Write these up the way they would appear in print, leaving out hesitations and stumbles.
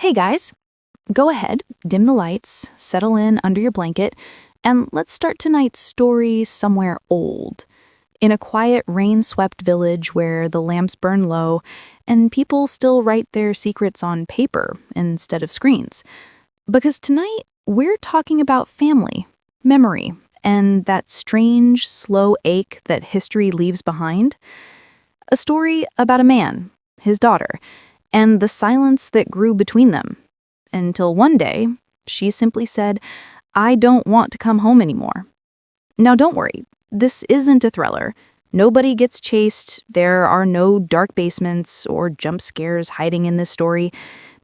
Hey guys, go ahead, dim the lights, settle in under your blanket, and let's start tonight's story somewhere old. In a quiet, rain-swept village where the lamps burn low and people still write their secrets on paper instead of screens. Because tonight, we're talking about family, memory, and that strange, slow ache that history leaves behind. A story about a man, his daughter, and the silence that grew between them. Until one day, she simply said, "I don't want to come home anymore." Now don't worry, this isn't a thriller. Nobody gets chased, there are no dark basements or jump scares hiding in this story.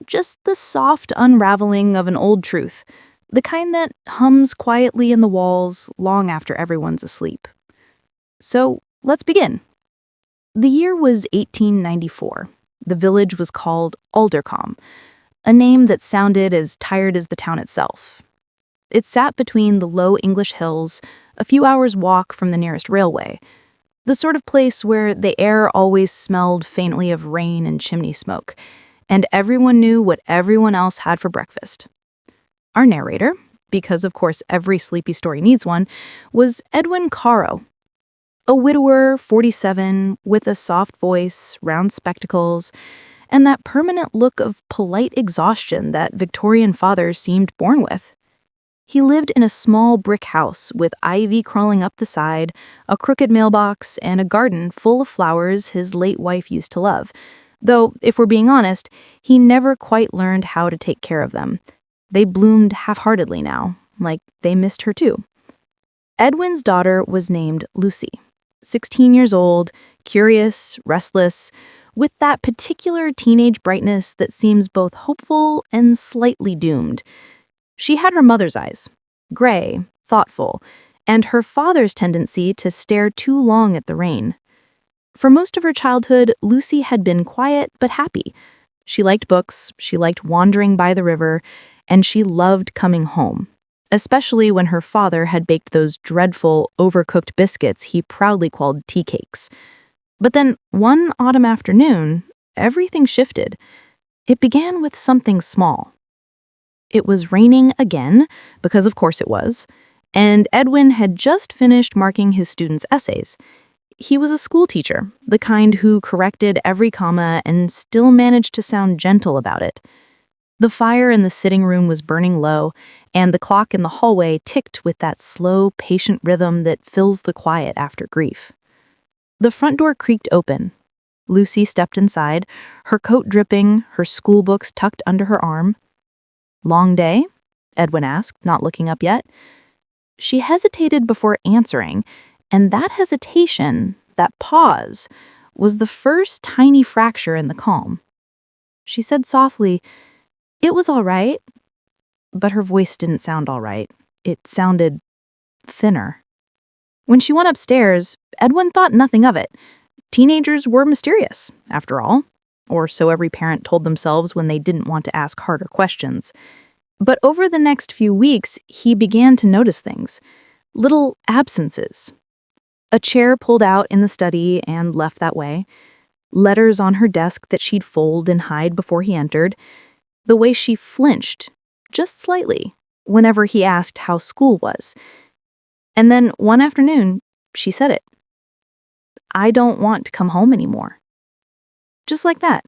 Just the soft unraveling of an old truth, the kind that hums quietly in the walls long after everyone's asleep. So, let's begin. The year was 1894. The village was called Aldercombe, a name that sounded as tired as the town itself. It sat between the low English hills, a few hours' walk from the nearest railway, the sort of place where the air always smelled faintly of rain and chimney smoke, and everyone knew what everyone else had for breakfast. Our narrator, because of course every sleepy story needs one, was Edwin Caro, a widower, 47, with a soft voice, round spectacles, and that permanent look of polite exhaustion that Victorian fathers seemed born with. He lived in a small brick house with ivy crawling up the side, a crooked mailbox, and a garden full of flowers his late wife used to love. Though, if we're being honest, he never quite learned how to take care of them. They bloomed half-heartedly now, like they missed her too. Edwin's daughter was named Lucy, 16 years old, curious, restless, with that particular teenage brightness that seems both hopeful and slightly doomed. She had her mother's eyes, gray, thoughtful, and her father's tendency to stare too long at the rain. For most of her childhood, Lucy had been quiet but happy. She liked books, she liked wandering by the river, and she loved coming home, especially when her father had baked those dreadful, overcooked biscuits he proudly called tea cakes. But then, one autumn afternoon, everything shifted. It began with something small. It was raining again, because of course it was, and Edwin had just finished marking his students' essays. He was a school teacher, the kind who corrected every comma and still managed to sound gentle about it. The fire in the sitting room was burning low, and the clock in the hallway ticked with that slow, patient rhythm that fills the quiet after grief. The front door creaked open. Lucy stepped inside, her coat dripping, her school books tucked under her arm. "Long day?" Edwin asked, not looking up yet. She hesitated before answering, and that hesitation, that pause, was the first tiny fracture in the calm. She said softly, "It was all right." But her voice didn't sound all right. It sounded thinner. When she went upstairs, Edwin thought nothing of it. Teenagers were mysterious, after all. Or so every parent told themselves when they didn't want to ask harder questions. But over the next few weeks, he began to notice things. Little absences. A chair pulled out in the study and left that way. Letters on her desk that she'd fold and hide before he entered. The way she flinched, just slightly, whenever he asked how school was. And then one afternoon, she said it. "I don't want to come home anymore." Just like that.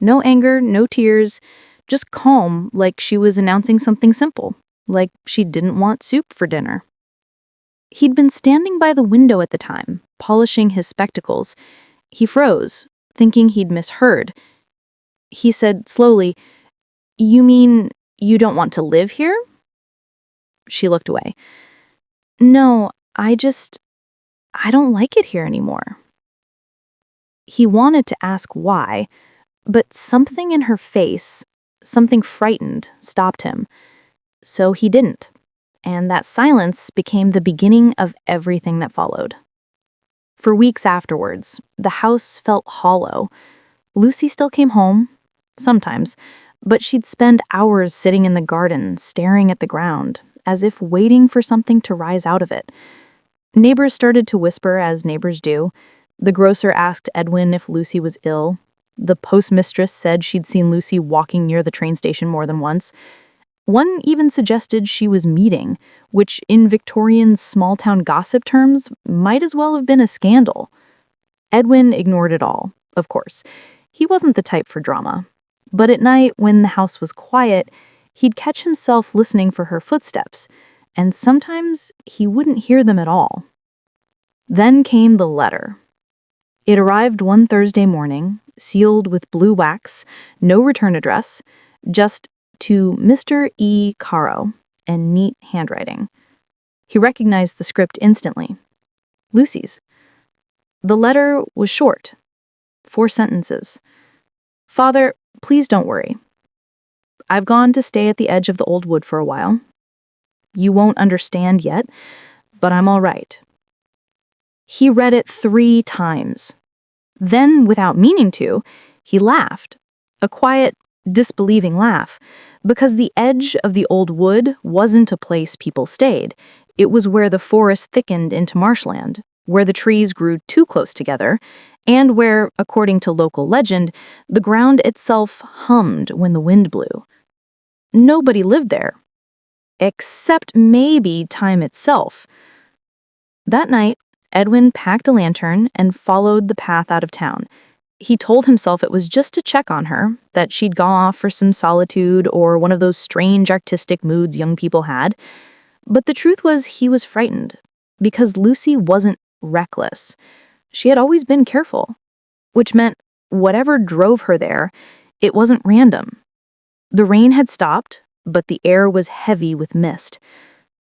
No anger, no tears, just calm, like she was announcing something simple, like she didn't want soup for dinner. He'd been standing by the window at the time, polishing his spectacles. He froze, thinking he'd misheard. He said slowly, "You mean you don't want to live here?" She looked away. "No, I don't like it here anymore." He wanted to ask why, but something in her face, something frightened, stopped him. So he didn't, and that silence became the beginning of everything that followed. For weeks afterwards, the house felt hollow. Lucy still came home, sometimes, but she'd spend hours sitting in the garden, staring at the ground, as if waiting for something to rise out of it. Neighbors started to whisper, as neighbors do. The grocer asked Edwin if Lucy was ill. The postmistress said she'd seen Lucy walking near the train station more than once. One even suggested she was meeting, which in Victorian small-town gossip terms might as well have been a scandal. Edwin ignored it all, of course. He wasn't the type for drama. But at night, when the house was quiet, he'd catch himself listening for her footsteps, and sometimes he wouldn't hear them at all. Then came the letter. It arrived one Thursday morning, sealed with blue wax, no return address, just to Mr. E. Caro, and neat handwriting. He recognized the script instantly. Lucy's. The letter was short. 4 sentences. Father, please don't worry. I've gone to stay at the edge of the old wood for a while. You won't understand yet, but I'm all right. He read it 3 times. Then, without meaning to, he laughed. A quiet, disbelieving laugh, because the edge of the old wood wasn't a place people stayed. It was where the forest thickened into marshland, where the trees grew too close together, and where, according to local legend, the ground itself hummed when the wind blew. Nobody lived there, except maybe time itself. That night, Edwin packed a lantern and followed the path out of town. He told himself it was just to check on her, that she'd gone off for some solitude or one of those strange artistic moods young people had. But the truth was he was frightened, because Lucy wasn't reckless. She had always been careful, which meant whatever drove her there, it wasn't random. The rain had stopped, but the air was heavy with mist.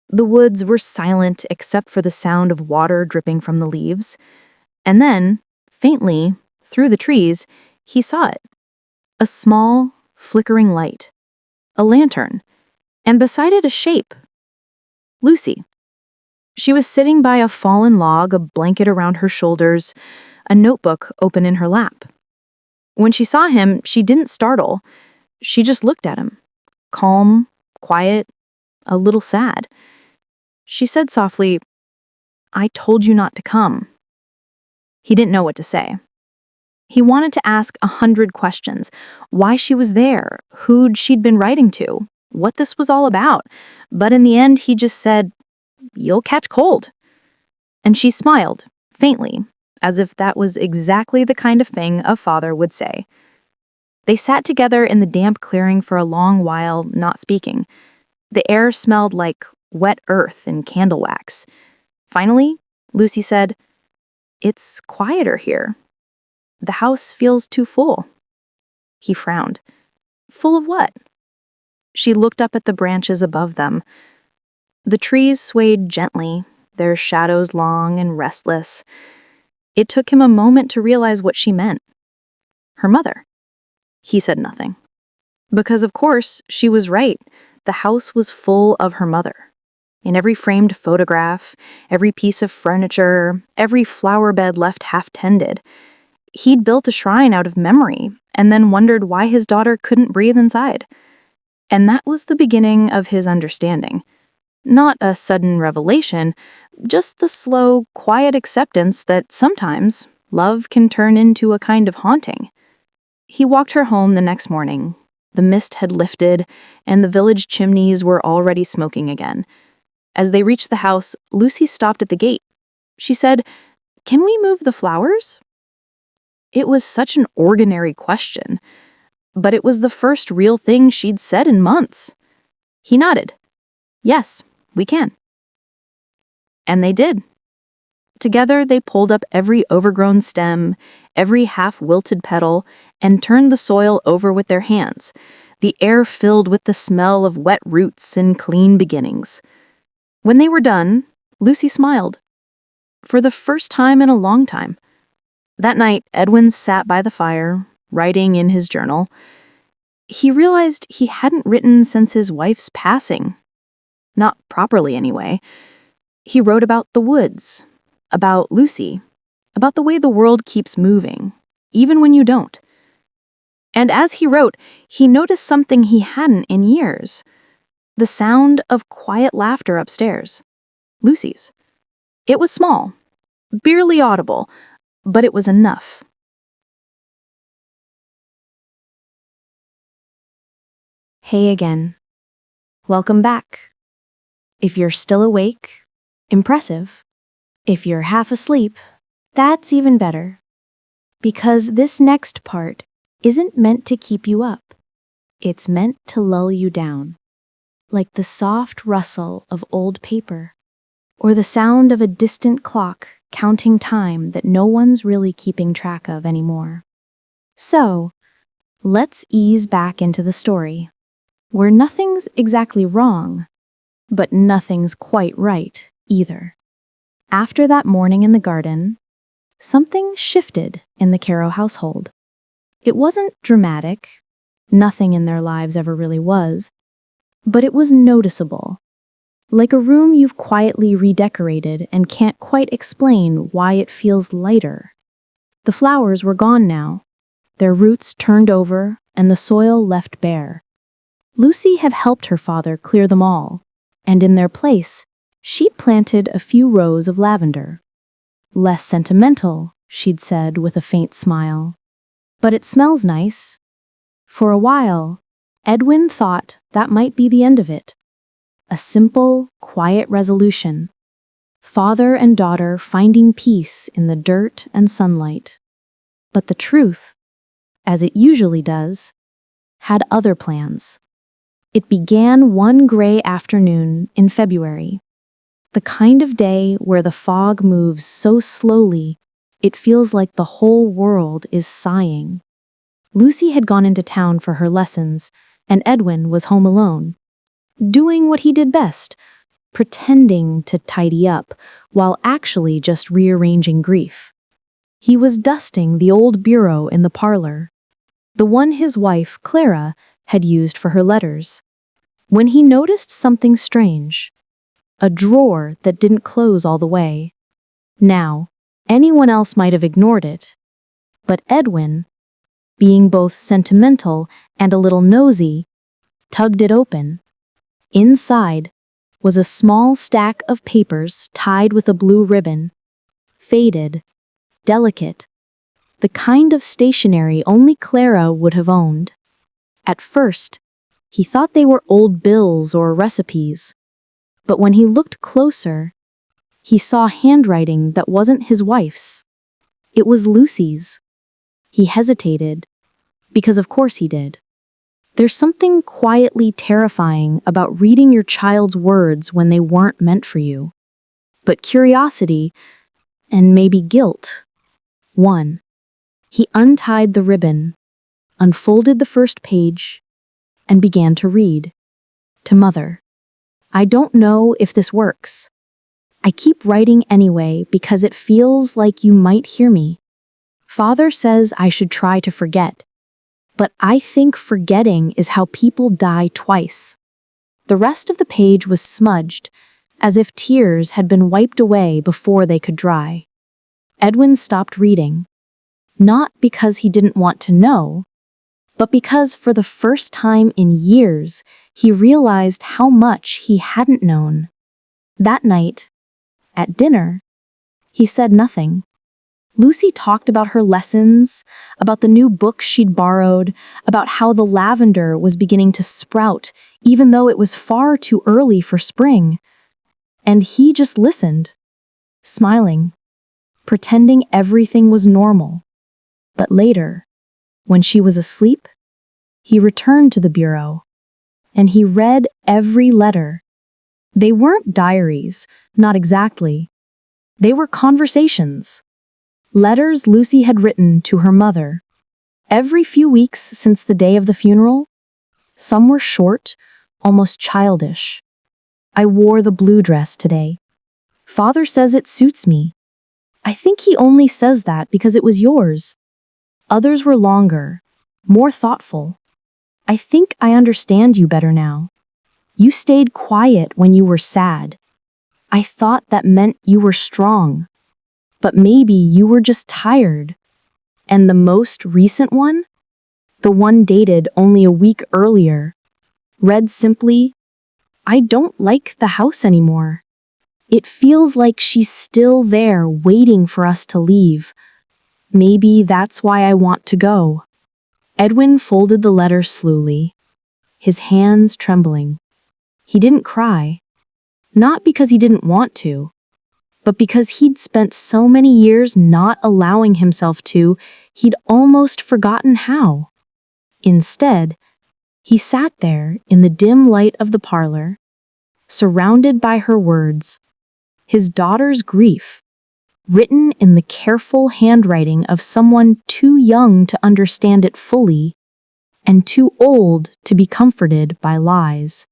The woods were silent except for the sound of water dripping from the leaves. And then, faintly, through the trees, he saw it. A small, flickering light. A lantern. And beside it a shape. Lucy. She was sitting by a fallen log, a blanket around her shoulders, a notebook open in her lap. When she saw him, she didn't startle. She just looked at him. Calm, quiet, a little sad. She said softly, "I told you not to come." He didn't know what to say. He wanted to ask 100 questions. Why she was there, who'd she'd been writing to, what this was all about. But in the end, he just said, "You'll catch cold." And she smiled, faintly, as if that was exactly the kind of thing a father would say. They sat together in the damp clearing for a long while, not speaking. The air smelled like wet earth and candle wax. Finally, Lucy said, "It's quieter here. The house feels too full." He frowned. Full of what? She looked up at the branches above them. The trees swayed gently, their shadows long and restless. It took him a moment to realize what she meant. Her mother. He said nothing. Because, of course, she was right. The house was full of her mother. In every framed photograph, every piece of furniture, every flower bed left half-tended. He'd built a shrine out of memory, and then wondered why his daughter couldn't breathe inside. And that was the beginning of his understanding. Not a sudden revelation, just the slow, quiet acceptance that sometimes love can turn into a kind of haunting. He walked her home the next morning. The mist had lifted, and the village chimneys were already smoking again. As they reached the house, Lucy stopped at the gate. She said, "Can we move the flowers?" It was such an ordinary question, but it was the first real thing she'd said in months. He nodded. "Yes, we can." And they did. Together, they pulled up every overgrown stem, every half-wilted petal, and turned the soil over with their hands, the air filled with the smell of wet roots and clean beginnings. When they were done, Lucy smiled. For the first time in a long time. That night, Edwin sat by the fire, writing in his journal. He realized he hadn't written since his wife's passing. Not properly, anyway. He wrote about the woods, about Lucy, about the way the world keeps moving, even when you don't. And as he wrote, he noticed something he hadn't in years. The sound of quiet laughter upstairs. Lucy's. It was small, barely audible, but it was enough. Hey again. Welcome back. If you're still awake, impressive. If you're half asleep, that's even better. Because this next part isn't meant to keep you up. It's meant to lull you down, like the soft rustle of old paper, or the sound of a distant clock counting time that no one's really keeping track of anymore. So, let's ease back into the story, where nothing's exactly wrong, but nothing's quite right either. After that morning in the garden, something shifted in the Caro household. It wasn't dramatic, nothing in their lives ever really was, but it was noticeable. Like a room you've quietly redecorated and can't quite explain why it feels lighter. The flowers were gone now, their roots turned over and the soil left bare. Lucy had helped her father clear them all, and in their place, she'd planted a few rows of lavender. Less sentimental, she'd said with a faint smile. But it smells nice. For a while, Edwin thought that might be the end of it. A simple, quiet resolution. Father and daughter finding peace in the dirt and sunlight. But the truth, as it usually does, had other plans. It began one gray afternoon in February. The kind of day where the fog moves so slowly, it feels like the whole world is sighing. Lucy had gone into town for her lessons, and Edwin was home alone, doing what he did best, pretending to tidy up while actually just rearranging grief. He was dusting the old bureau in the parlor, the one his wife, Clara, had used for her letters, when he noticed something strange. A drawer that didn't close all the way. Now, anyone else might have ignored it, but Edwin, being both sentimental and a little nosy, tugged it open. Inside was a small stack of papers tied with a blue ribbon. Faded, delicate, the kind of stationery only Clara would have owned. At first, he thought they were old bills or recipes. But when he looked closer, he saw handwriting that wasn't his wife's. It was Lucy's. He hesitated, because of course he did. There's something quietly terrifying about reading your child's words when they weren't meant for you. But curiosity, and maybe guilt, won. He untied the ribbon, unfolded the first page, and began to read. To Mother. I don't know if this works. I keep writing anyway because it feels like you might hear me. Father says I should try to forget, but I think forgetting is how people die twice. The rest of the page was smudged, as if tears had been wiped away before they could dry. Edwin stopped reading, not because he didn't want to know, but because for the first time in years, he realized how much he hadn't known. That night, at dinner, he said nothing. Lucy talked about her lessons, about the new books she'd borrowed, about how the lavender was beginning to sprout, even though it was far too early for spring. And he just listened, smiling, pretending everything was normal. But later, when she was asleep, he returned to the bureau, and he read every letter. They weren't diaries, not exactly. They were conversations. Letters Lucy had written to her mother. Every few weeks since the day of the funeral, some were short, almost childish. I wore the blue dress today. Father says it suits me. I think he only says that because it was yours. Others were longer, more thoughtful. I think I understand you better now. You stayed quiet when you were sad. I thought that meant you were strong. But maybe you were just tired. And the most recent one? The one dated only a week earlier, read simply, I don't like the house anymore. It feels like she's still there waiting for us to leave. Maybe that's why I want to go. Edwin folded the letter slowly. his hands trembling. He didn't cry, not because he didn't want to, but because he'd spent so many years not allowing himself to, he'd almost forgotten how. Instead, he sat there in the dim light of the parlor, surrounded by her words, his daughter's grief, written in the careful handwriting of someone too young to understand it fully and too old to be comforted by lies.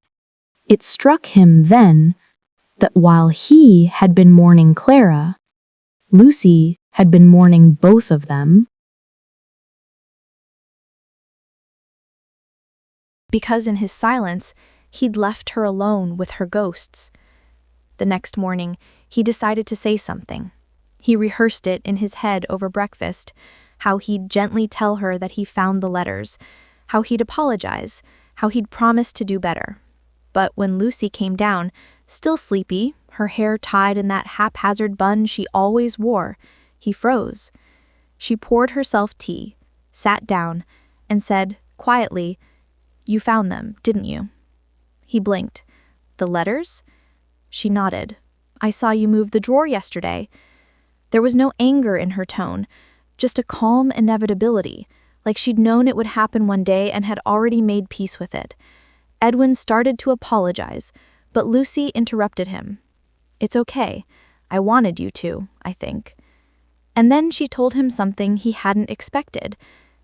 It struck him then that while he had been mourning Clara, Lucy had been mourning both of them. Because in his silence, he'd left her alone with her ghosts. The next morning, he decided to say something. He rehearsed it in his head over breakfast, how he'd gently tell her that he found the letters, how he'd apologize, how he'd promise to do better. But when Lucy came down, still sleepy, her hair tied in that haphazard bun she always wore, he froze. She poured herself tea, sat down, and said, quietly, "You found them, didn't you?" He blinked. "The letters?" She nodded. "I saw you move the drawer yesterday." There was no anger in her tone, just a calm inevitability, like she'd known it would happen one day and had already made peace with it. Edwin started to apologize, but Lucy interrupted him. "It's okay. I wanted you to, I think." And then she told him something he hadn't expected,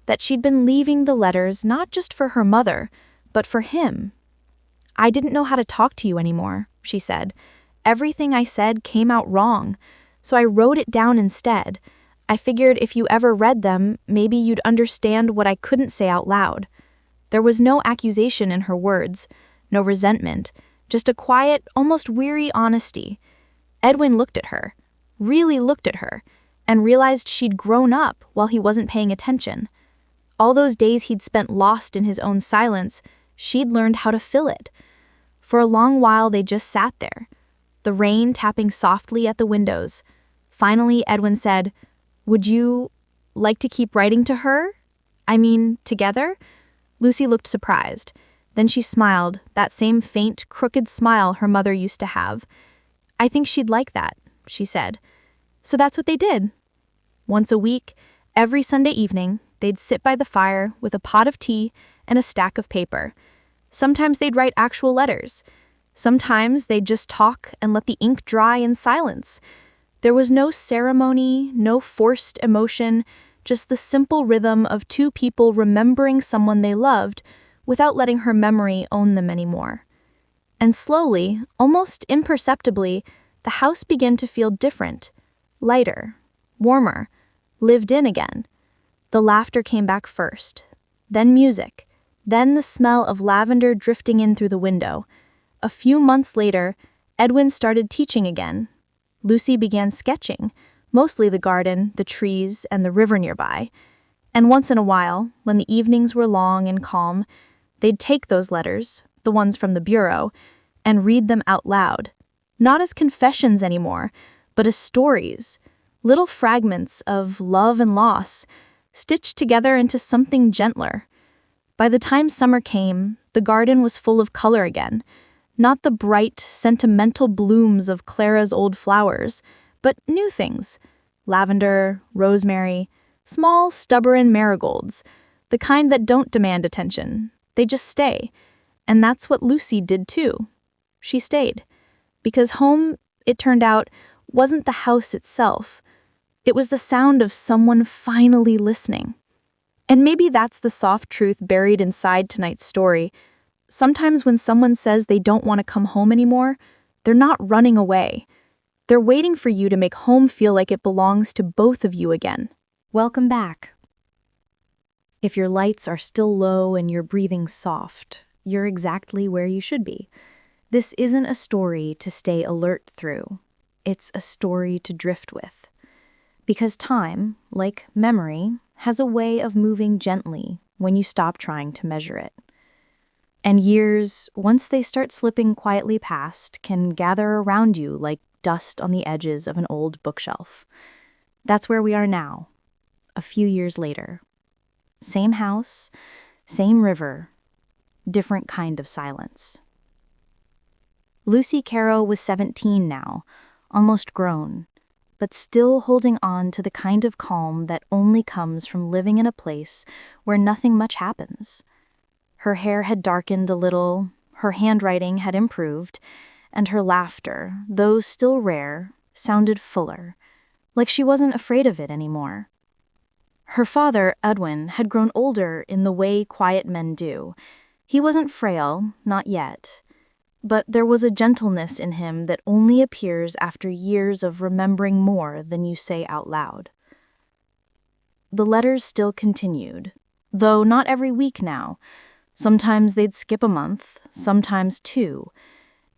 that she'd been leaving the letters not just for her mother, but for him. "I didn't know how to talk to you anymore," she said. "Everything I said came out wrong, so I wrote it down instead. I figured if you ever read them, maybe you'd understand what I couldn't say out loud." There was no accusation in her words, no resentment, just a quiet, almost weary honesty. Edwin looked at her, really looked at her, and realized she'd grown up while he wasn't paying attention. All those days he'd spent lost in his own silence, she'd learned how to fill it. For a long while they just sat there, the rain tapping softly at the windows. Finally, Edwin said, "Would you like to keep writing to her? I mean, together?" Lucy looked surprised. Then she smiled, that same faint, crooked smile her mother used to have. "I think she'd like that," she said. So that's what they did. Once a week, every Sunday evening, they'd sit by the fire with a pot of tea and a stack of paper. Sometimes they'd write actual letters. Sometimes they'd just talk and let the ink dry in silence. There was no ceremony, no forced emotion, just the simple rhythm of two people remembering someone they loved without letting her memory own them anymore. And slowly, almost imperceptibly, the house began to feel different, lighter, warmer, lived in again. The laughter came back first, then music, then the smell of lavender drifting in through the window. A few months later, Edwin started teaching again. Lucy began sketching, mostly the garden, the trees, and the river nearby. And once in a while, when the evenings were long and calm, they'd take those letters, the ones from the bureau, and read them out loud. Not as confessions anymore, but as stories, little fragments of love and loss, stitched together into something gentler. By the time summer came, the garden was full of color again. Not the bright, sentimental blooms of Clara's old flowers, but new things. Lavender, rosemary, small, stubborn marigolds, the kind that don't demand attention. They just stay. And that's what Lucy did too. She stayed. Because home, it turned out, wasn't the house itself. It was the sound of someone finally listening. And maybe that's the soft truth buried inside tonight's story. Sometimes when someone says they don't want to come home anymore, they're not running away. They're waiting for you to make home feel like it belongs to both of you again. Welcome back. If your lights are still low and you're breathing soft, you're exactly where you should be. This isn't a story to stay alert through. It's a story to drift with. Because time, like memory, has a way of moving gently when you stop trying to measure it. And years, once they start slipping quietly past, can gather around you like dust on the edges of an old bookshelf. That's where we are now, a few years later. Same house, same river, different kind of silence. Lucy Carroll was 17 now, almost grown, but still holding on to the kind of calm that only comes from living in a place where nothing much happens. Her hair had darkened a little, her handwriting had improved, and her laughter, though still rare, sounded fuller, like she wasn't afraid of it anymore. Her father, Edwin, had grown older in the way quiet men do. He wasn't frail, not yet, but there was a gentleness in him that only appears after years of remembering more than you say out loud. The letters still continued, though not every week now. Sometimes they'd skip a month, sometimes two,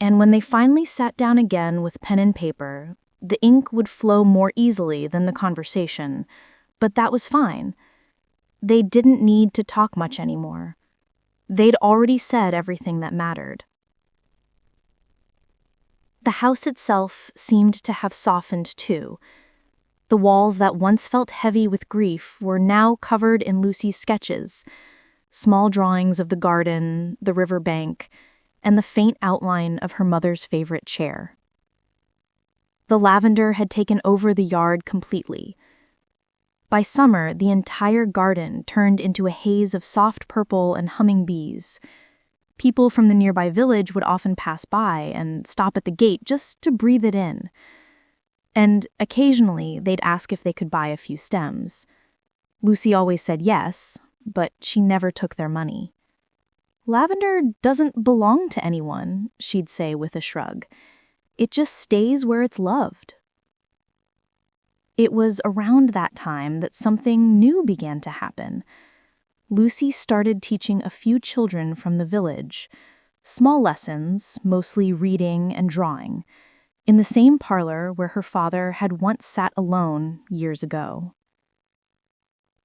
and when they finally sat down again with pen and paper, the ink would flow more easily than the conversation, but that was fine. They didn't need to talk much anymore. They'd already said everything that mattered. The house itself seemed to have softened too. The walls that once felt heavy with grief were now covered in Lucy's sketches, small drawings of the garden, the river bank, and the faint outline of her mother's favorite chair. The lavender had taken over the yard completely. By summer, the entire garden turned into a haze of soft purple and humming bees. People from the nearby village would often pass by and stop at the gate just to breathe it in. And occasionally, they'd ask if they could buy a few stems. Lucy always said yes, but she never took their money. "Lavender doesn't belong to anyone," she'd say with a shrug. "It just stays where it's loved." It was around that time that something new began to happen. Lucy started teaching a few children from the village, small lessons, mostly reading and drawing, in the same parlor where her father had once sat alone years ago.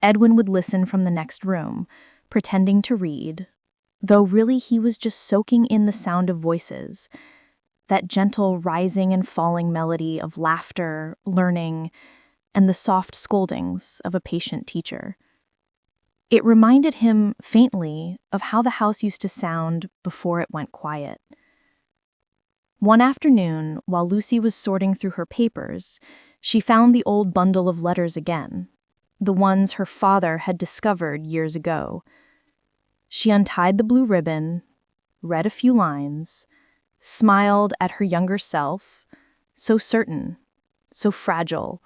Edwin would listen from the next room, pretending to read, though really he was just soaking in the sound of voices, that gentle rising and falling melody of laughter, learning, and the soft scoldings of a patient teacher. It reminded him, faintly, of how the house used to sound before it went quiet. One afternoon, while Lucy was sorting through her papers, she found the old bundle of letters again, the ones her father had discovered years ago. She untied the blue ribbon, read a few lines, smiled at her younger self, so certain, so fragile,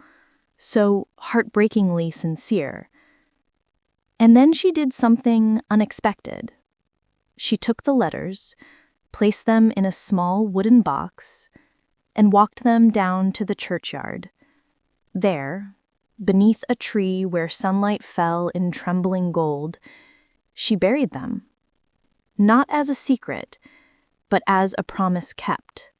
so heartbreakingly sincere. And then she did something unexpected. She took the letters, placed them in a small wooden box, and walked them down to the churchyard. There, beneath a tree where sunlight fell in trembling gold, she buried them. Not as a secret, but as a promise kept.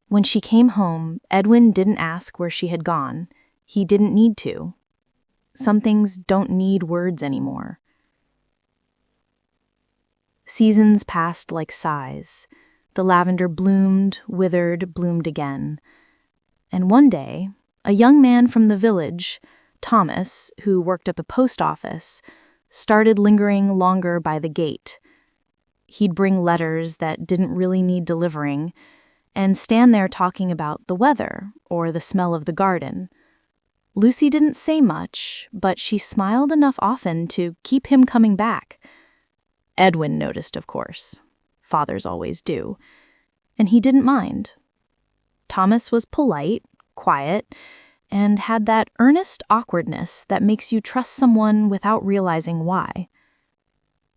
When she came home, Edwin didn't ask where she had gone. He didn't need to. Some things don't need words anymore. Seasons passed like sighs. The lavender bloomed, withered, bloomed again. And one day, a young man from the village, Thomas, who worked at the post office, started lingering longer by the gate. He'd bring letters that didn't really need delivering, and stand there talking about the weather or the smell of the garden. Lucy didn't say much, but she smiled enough often to keep him coming back. Edwin noticed, of course. Fathers always do. And he didn't mind. Thomas was polite, quiet, and had that earnest awkwardness that makes you trust someone without realizing why.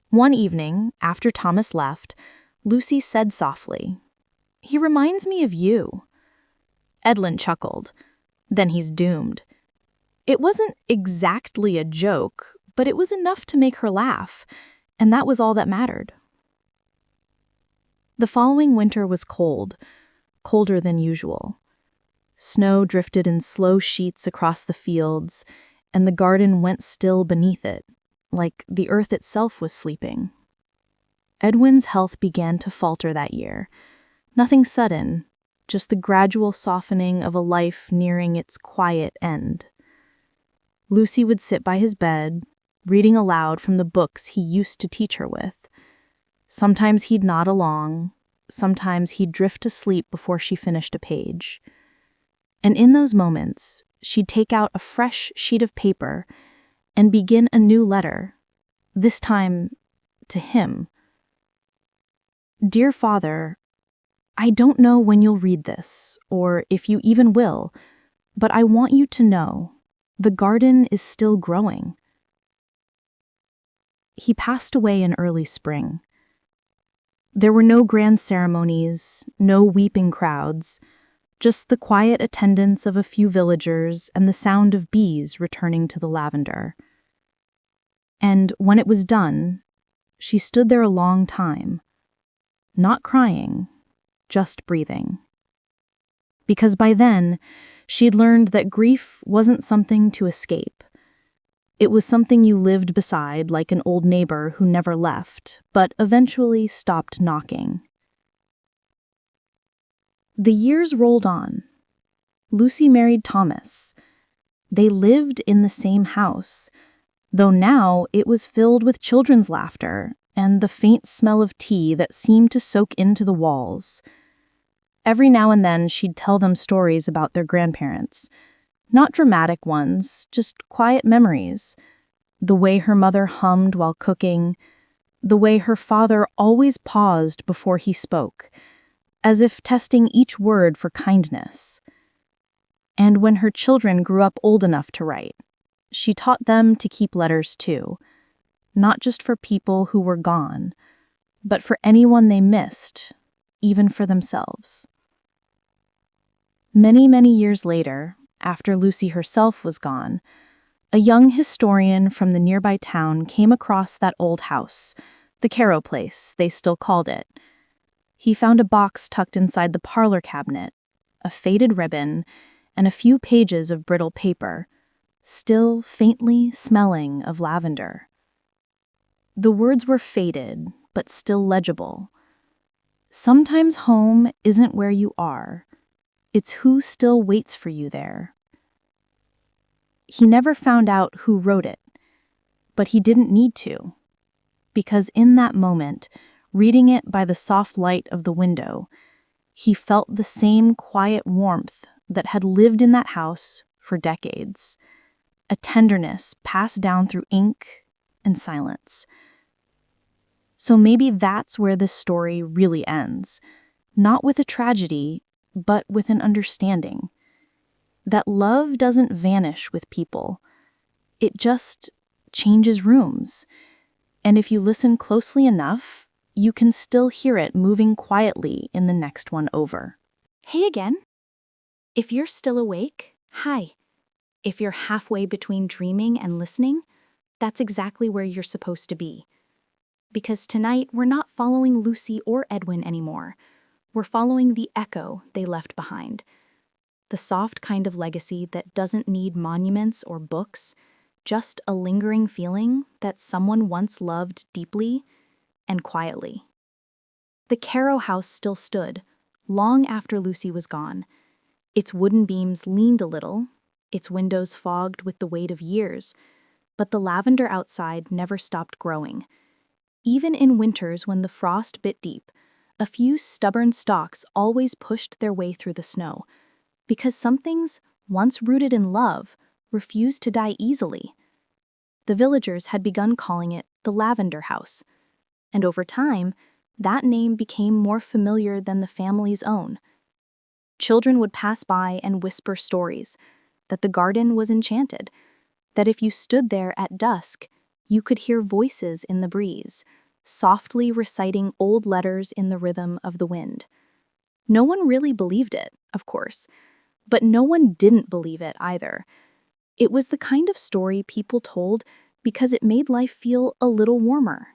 One evening, after Thomas left, Lucy said softly, "He reminds me of you." Edwin chuckled. Then he's doomed. It wasn't exactly a joke, but it was enough to make her laugh, and that was all that mattered. The following winter was cold, colder than usual. Snow drifted in slow sheets across the fields, and the garden went still beneath it, like the earth itself was sleeping. Edwin's health began to falter that year. Nothing sudden, just the gradual softening of a life nearing its quiet end. Lucy would sit by his bed, reading aloud from the books he used to teach her with. Sometimes he'd nod along, sometimes he'd drift to sleep before she finished a page. And in those moments, she'd take out a fresh sheet of paper and begin a new letter, this time to him. Dear Father, I don't know when you'll read this, or if you even will, but I want you to know the garden is still growing. He passed away in early spring. There were no grand ceremonies, no weeping crowds, just the quiet attendance of a few villagers and the sound of bees returning to the lavender. And when it was done, she stood there a long time, not crying, just breathing. Because by then, she'd learned that grief wasn't something to escape. It was something you lived beside like an old neighbor who never left, but eventually stopped knocking. The years rolled on. Lucy married Thomas. They lived in the same house, though now it was filled with children's laughter and the faint smell of tea that seemed to soak into the walls. Every now and then she'd tell them stories about their grandparents. Not dramatic ones, just quiet memories. The way her mother hummed while cooking, the way her father always paused before he spoke, as if testing each word for kindness. And when her children grew up old enough to write, she taught them to keep letters too, not just for people who were gone, but for anyone they missed, even for themselves. Many, many years later, after Lucy herself was gone, a young historian from the nearby town came across that old house, the Caro place, they still called it. He found a box tucked inside the parlor cabinet, a faded ribbon, and a few pages of brittle paper, still faintly smelling of lavender. The words were faded, but still legible. Sometimes home isn't where you are. It's who still waits for you there. He never found out who wrote it, but he didn't need to, because in that moment, reading it by the soft light of the window, he felt the same quiet warmth that had lived in that house for decades, a tenderness passed down through ink and silence. So maybe that's where this story really ends, not with a tragedy, but with an understanding that love doesn't vanish with people. It just changes rooms. And if you listen closely enough, you can still hear it moving quietly in the next one over. Hey again. If you're still awake, hi. If you're halfway between dreaming and listening, that's exactly where you're supposed to be. Because tonight, we're not following Lucy or Edwin anymore. We're following the echo they left behind. The soft kind of legacy that doesn't need monuments or books, just a lingering feeling that someone once loved deeply and quietly. The Caro house still stood, long after Lucy was gone. Its wooden beams leaned a little, its windows fogged with the weight of years, but the lavender outside never stopped growing. Even in winters when the frost bit deep, a few stubborn stalks always pushed their way through the snow, because some things, once rooted in love, refused to die easily. The villagers had begun calling it the Lavender House, and over time, that name became more familiar than the family's own. Children would pass by and whisper stories, that the garden was enchanted, that if you stood there at dusk, you could hear voices in the breeze, softly reciting old letters in the rhythm of the wind. No one really believed it, of course, but no one didn't believe it either. It was the kind of story people told because it made life feel a little warmer.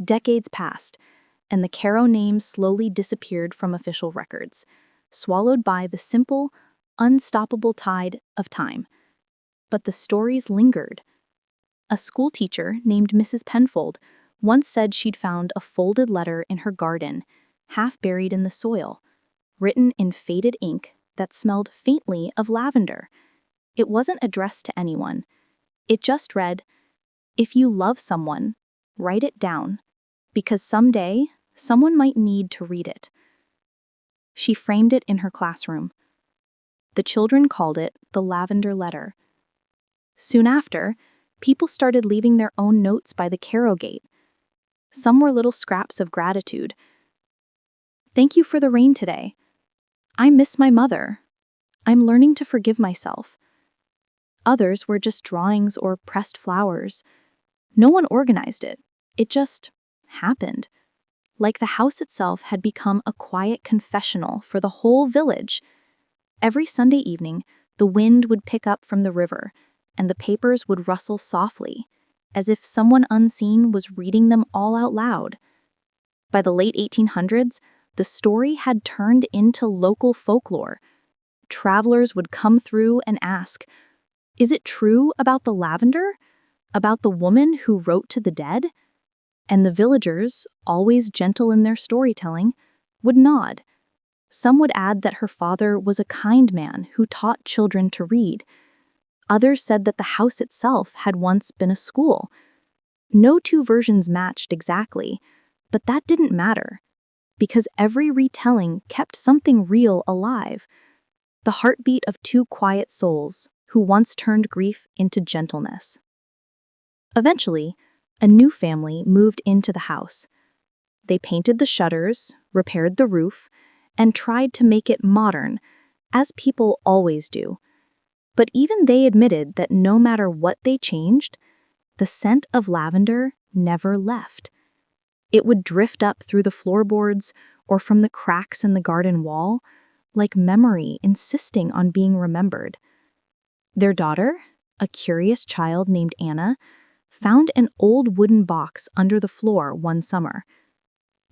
Decades passed, and the Caro name slowly disappeared from official records, swallowed by the simple, unstoppable tide of time. But the stories lingered. A schoolteacher named Mrs. Penfold once said she'd found a folded letter in her garden, half buried in the soil, written in faded ink that smelled faintly of lavender. It wasn't addressed to anyone. It just read, "If you love someone, write it down, because someday someone might need to read it. She framed it in her classroom. The children called it the Lavender Letter. Soon after, people started leaving their own notes by the Caro Gate. Some were little scraps of gratitude. "Thank you for the rain today. I miss my mother. I'm learning to forgive myself." Others were just drawings or pressed flowers. No one organized it. It just happened. Like the house itself had become a quiet confessional for the whole village. Every Sunday evening, the wind would pick up from the river, and the papers would rustle softly, as if someone unseen was reading them all out loud. By the late 1800s, the story had turned into local folklore. Travelers would come through and ask, "Is it true about the lavender? About the woman who wrote to the dead?" And the villagers, always gentle in their storytelling, would nod. Some would add that her father was a kind man who taught children to read. Others said that the house itself had once been a school. No two versions matched exactly, but that didn't matter, because every retelling kept something real alive. The heartbeat of two quiet souls who once turned grief into gentleness. Eventually, a new family moved into the house. They painted the shutters, repaired the roof, and tried to make it modern, as people always do. But even they admitted that no matter what they changed, the scent of lavender never left. It would drift up through the floorboards or from the cracks in the garden wall, like memory insisting on being remembered. Their daughter, a curious child named Anna, found an old wooden box under the floor one summer.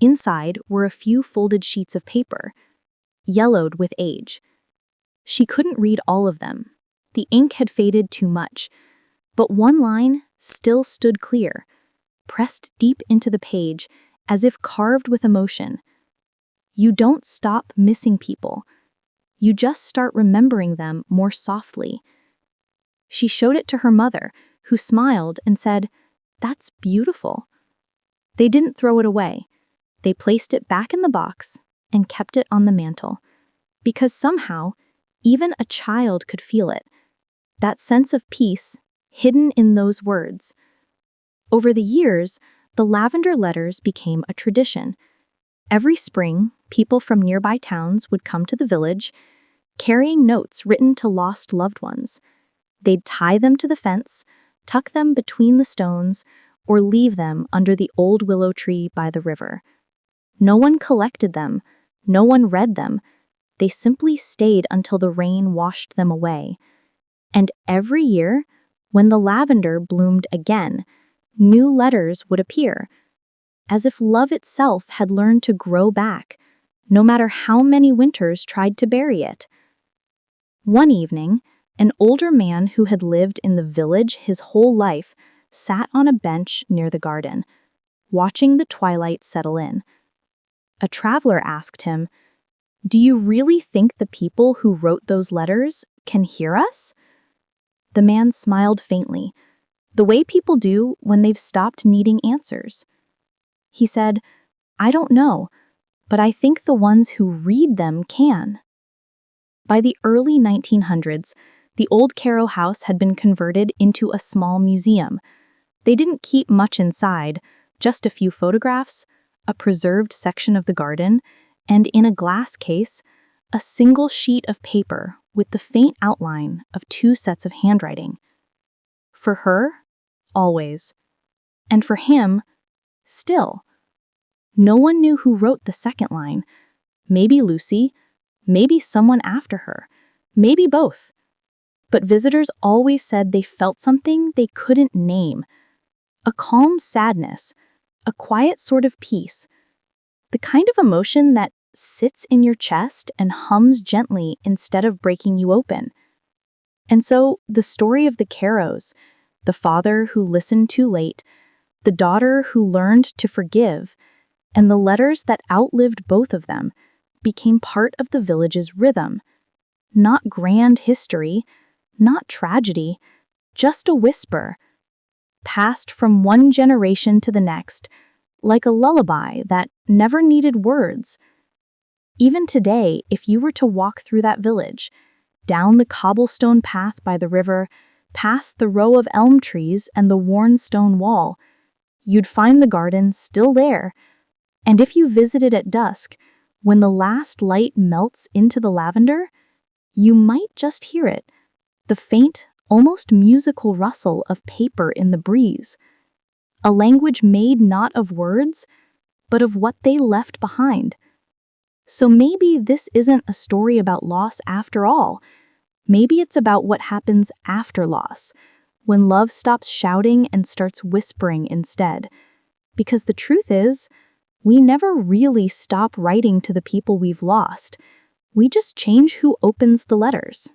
Inside were a few folded sheets of paper, yellowed with age. She couldn't read all of them. The ink had faded too much, but one line still stood clear, pressed deep into the page as if carved with emotion. "You don't stop missing people. You just start remembering them more softly." She showed it to her mother, who smiled and said, "That's beautiful." They didn't throw it away. They placed it back in the box and kept it on the mantel, because somehow, even a child could feel it, that sense of peace hidden in those words. Over the years, the lavender letters became a tradition. Every spring, people from nearby towns would come to the village, carrying notes written to lost loved ones. They'd tie them to the fence, tuck them between the stones, or leave them under the old willow tree by the river. No one collected them, no one read them. They simply stayed until the rain washed them away. And every year, when the lavender bloomed again, new letters would appear, as if love itself had learned to grow back, no matter how many winters tried to bury it. One evening, an older man who had lived in the village his whole life sat on a bench near the garden, watching the twilight settle in. A traveler asked him, "Do you really think the people who wrote those letters can hear us?" The man smiled faintly, the way people do when they've stopped needing answers. He said, "I don't know, but I think the ones who read them can." By the early 1900s, the old Caro house had been converted into a small museum. They didn't keep much inside, just a few photographs, a preserved section of the garden, and in a glass case, a single sheet of paper with the faint outline of two sets of handwriting. For her, always. And for him, still. No one knew who wrote the second line. Maybe Lucy, maybe someone after her, maybe both. But visitors always said they felt something they couldn't name. A calm sadness, a quiet sort of peace. The kind of emotion that sits in your chest and hums gently instead of breaking you open. And so, the story of the Caros, the father who listened too late, the daughter who learned to forgive, and the letters that outlived both of them, became part of the village's rhythm. Not grand history, not tragedy, just a whisper, passed from one generation to the next, like a lullaby that never needed words. Even today, if you were to walk through that village, down the cobblestone path by the river, past the row of elm trees and the worn stone wall, you'd find the garden still there. And if you visited at dusk, when the last light melts into the lavender, you might just hear it, the faint, almost musical rustle of paper in the breeze. A language made not of words, but of what they left behind. So maybe this isn't a story about loss after all. Maybe it's about what happens after loss, when love stops shouting and starts whispering instead. Because the truth is, we never really stop writing to the people we've lost. We just change who opens the letters.